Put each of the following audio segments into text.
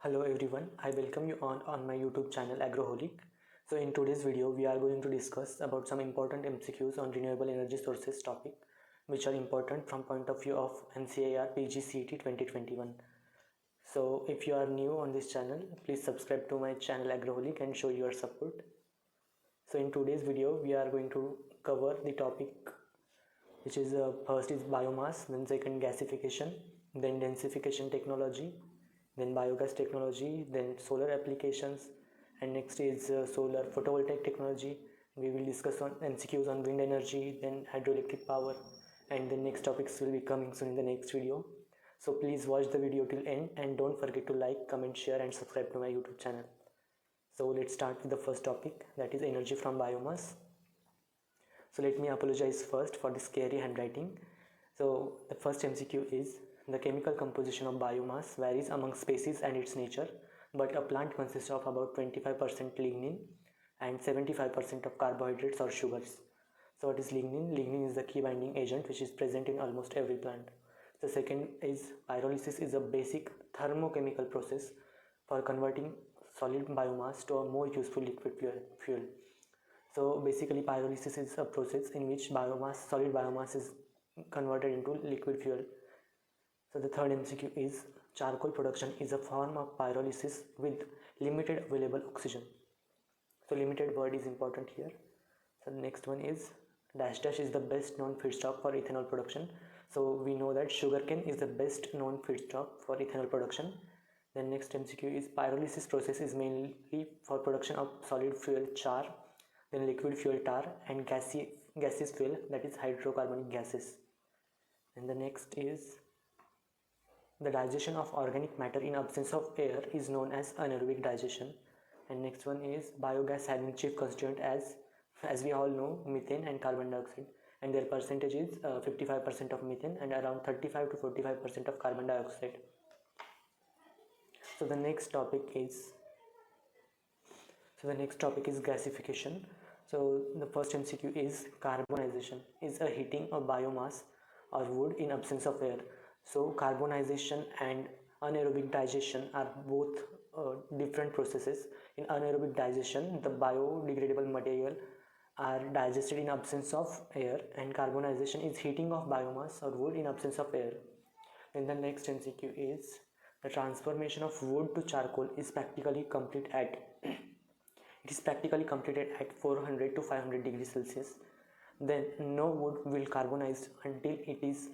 Hello everyone, I welcome you on my YouTube channel Agroholic. So in today's video we are going to discuss about some important MCQs on renewable energy sources topic which are important from point of view of NCAR PGCET 2021. So if you are new on this channel, please subscribe to my channel Agroholic and show your support. So in today's video we are going to cover the topic which is first is biomass, then second gasification, then densification technology, then biogas technology, then solar applications, and next is solar photovoltaic technology. We will discuss on MCQs on wind energy, then hydroelectric power, and the next topics will be coming soon in the next video. So please watch the video till end and don't forget to like, comment, share and subscribe to my YouTube channel. So let's start with the first topic, that is energy from biomass. So let me apologize first for the scary handwriting. So the first MCQ is the chemical composition of biomass varies among species and its nature, but a plant consists of about 25% lignin and 75% of carbohydrates or sugars. So what is lignin? Lignin is the key binding agent which is present in almost every plant. The second is pyrolysis is a basic thermochemical process for converting solid biomass to a more useful liquid fuel. So basically pyrolysis is a process in which solid biomass is converted into liquid fuel. So the third MCQ is charcoal production is a form of pyrolysis with limited available oxygen. So limited word is important here. So the next one is dash dash is the best known feedstock for ethanol production. So we know that sugarcane is the best known feedstock for ethanol production. Then next MCQ is pyrolysis process is mainly for production of solid fuel char, then liquid fuel tar and gaseous fuel, that is hydrocarbonic gases. And the next is the digestion of organic matter in absence of air is known as anaerobic digestion. And next one is biogas having chief constituent as we all know, methane and carbon dioxide, and their percentage is 55% of methane and around 35 to 45% of carbon dioxide. So the next topic is gasification. So the first MCQ is carbonization is a heating of biomass or wood in absence of air. So carbonization and anaerobic digestion are both different processes. In anaerobic digestion, the biodegradable material are digested in absence of air, and carbonization is heating of biomass or wood in absence of air. Then the next MCQ is the transformation of wood to charcoal is practically complete at it is practically completed at 400 to 500 degrees Celsius. Then no wood will carbonize until it is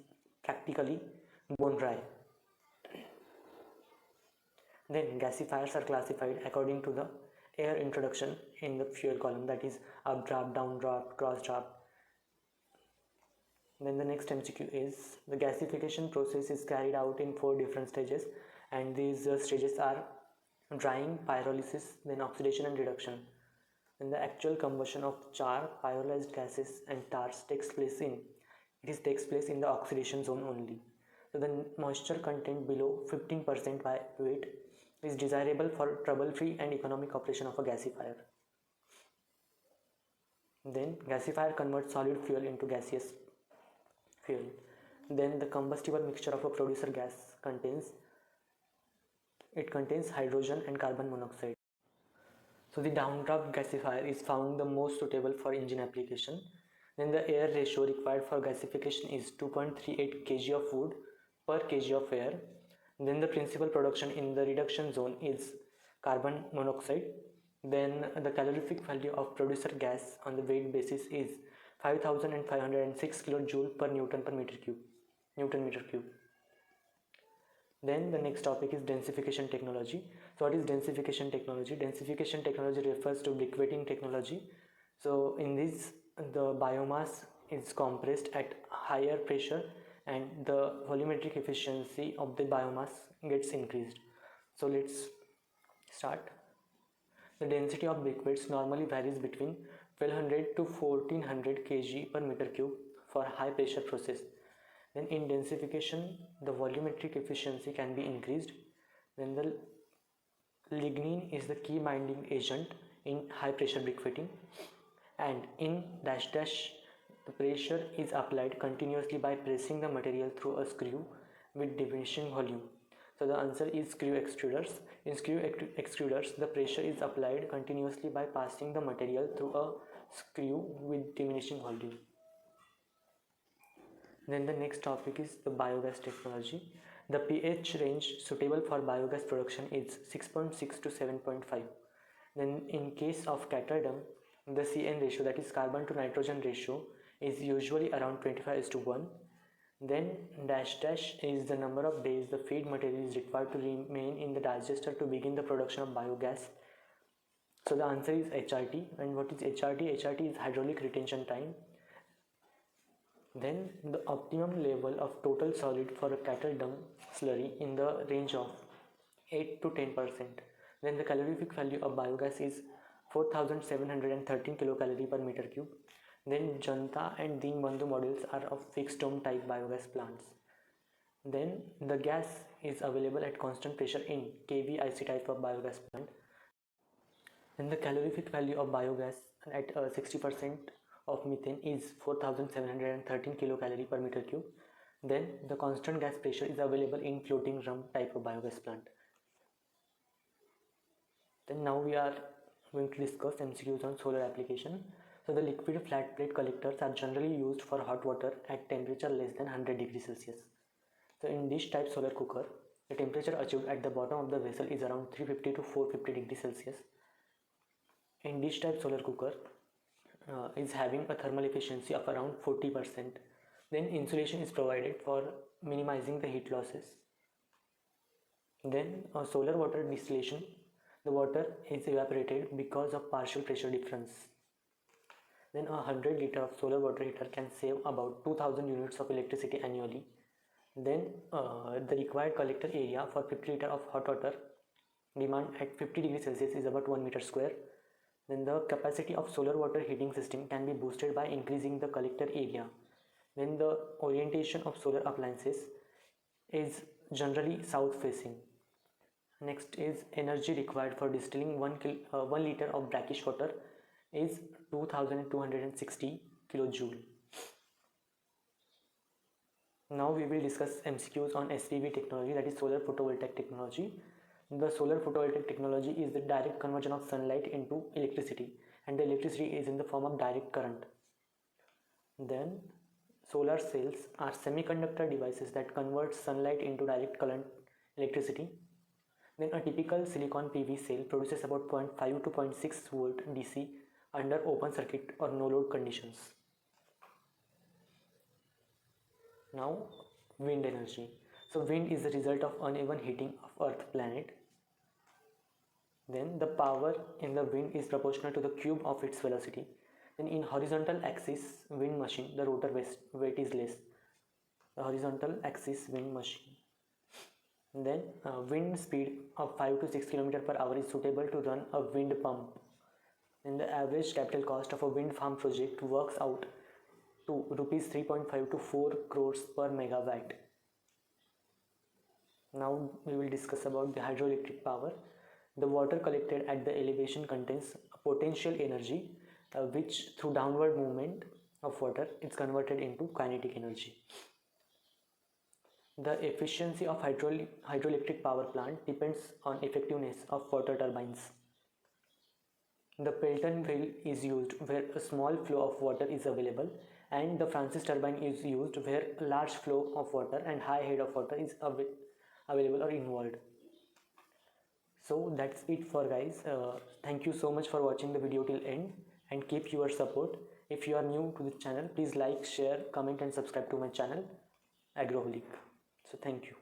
practically bone dry. Then gasifiers are classified according to the air introduction in the fuel column, that is updraft, downdraft, crossdraft. Then the next MCQ is the gasification process is carried out in 4 different stages, and these stages are drying, pyrolysis, then oxidation and reduction. Then the actual combustion of char, pyrolyzed gases and tars takes place in the oxidation zone only. So the moisture content below 15% by weight is desirable for trouble-free and economic operation of a gasifier. Then gasifier converts solid fuel into gaseous fuel. Then the combustible mixture of a producer gas contains hydrogen and carbon monoxide. So the downdraft gasifier is found the most suitable for engine application. Then the air ratio required for gasification is 2.38 kg of wood per kg of air. Then the principal production in the reduction zone is carbon monoxide. Then the calorific value of producer gas on the weight basis is 5506 kJ per Newton meter cube. Then the next topic is densification technology. So what is densification technology? Densification technology refers to briquetting technology. So in this, the biomass is compressed at higher pressure and the volumetric efficiency of the biomass gets increased. So let's start. The density of briquettes normally varies between 1200 to 1400 kg per meter cube for high pressure process. Then in densification, the volumetric efficiency can be increased. Then the lignin is the key binding agent in high pressure briquetting, and in dash dash the pressure is applied continuously by pressing the material through a screw with diminishing volume. So the answer is screw extruders. In screw extruders, the pressure is applied continuously by passing the material through a screw with diminishing volume. Then the next topic is the biogas technology. The pH range suitable for biogas production is 6.6 to 7.5. Then in case of Catadum, the CN ratio, that is carbon to nitrogen ratio, is usually around 25:1. Then dash dash is the number of days the feed material is required to remain in the digester to begin the production of biogas. So the answer is HRT. And what is HRT? HRT is hydraulic retention time. Then the optimum level of total solid for a cattle dung slurry in the range of 8 to 10%. Then the calorific value of biogas is 4713 kilocalorie per meter cube. Then Janta and Deenbandhu models are of fixed dome type biogas plants. Then the gas is available at constant pressure in KVIC type of biogas plant. Then the calorific value of biogas at 60% of methane is 4713 kilocalorie per meter cube. Then the constant gas pressure is available in floating drum type of biogas plant. Then now we are going to discuss MCQs on solar application. So the liquid flat plate collectors are generally used for hot water at temperature less than 100 degrees Celsius. So in dish type solar cooker, the temperature achieved at the bottom of the vessel is around 350 to 450 degrees Celsius. In dish type solar cooker is having a thermal efficiency of around 40%. Then insulation is provided for minimizing the heat losses. Then solar water distillation, the water is evaporated because of partial pressure difference. Then a 100 liter of solar water heater can save about 2000 units of electricity annually. Then the required collector area for 50 liter of hot water demand at 50 degrees Celsius is about 1 meter square. Then the capacity of solar water heating system can be boosted by increasing the collector area. Then the orientation of solar appliances is generally south facing. Next is energy required for distilling 1 liter of brackish water is 2260 kilojoule. Now we will discuss MCQs on SPV technology, that is solar photovoltaic technology. The solar photovoltaic technology is the direct conversion of sunlight into electricity, and the electricity is in the form of direct current. Then solar cells are semiconductor devices that convert sunlight into direct current electricity. Then a typical silicon PV cell produces about 0.5 to 0.6 volt DC under open circuit or no load conditions. Now wind energy. So wind is the result of uneven heating of Earth planet. Then the power in the wind is proportional to the cube of its velocity. Then in horizontal axis wind machine, the rotor weight is less. The horizontal axis wind machine. Then wind speed of 5 to 6 km per hour is suitable to run a wind pump. Then the average capital cost of a wind farm project works out to rupees 3.5 to 4 crores per megawatt. Now we will discuss about the hydroelectric power. The water collected at the elevation contains potential energy which through downward movement of water is converted into kinetic energy. The efficiency of hydroelectric power plant depends on effectiveness of water turbines. The Pelton wheel is used where a small flow of water is available, and the Francis turbine is used where a large flow of water and high head of water is available or involved. So that's it for guys. Thank you so much for watching the video till end, and keep your support. If you are new to the channel, please like, share, comment and subscribe to my channel Agroholic. So thank you.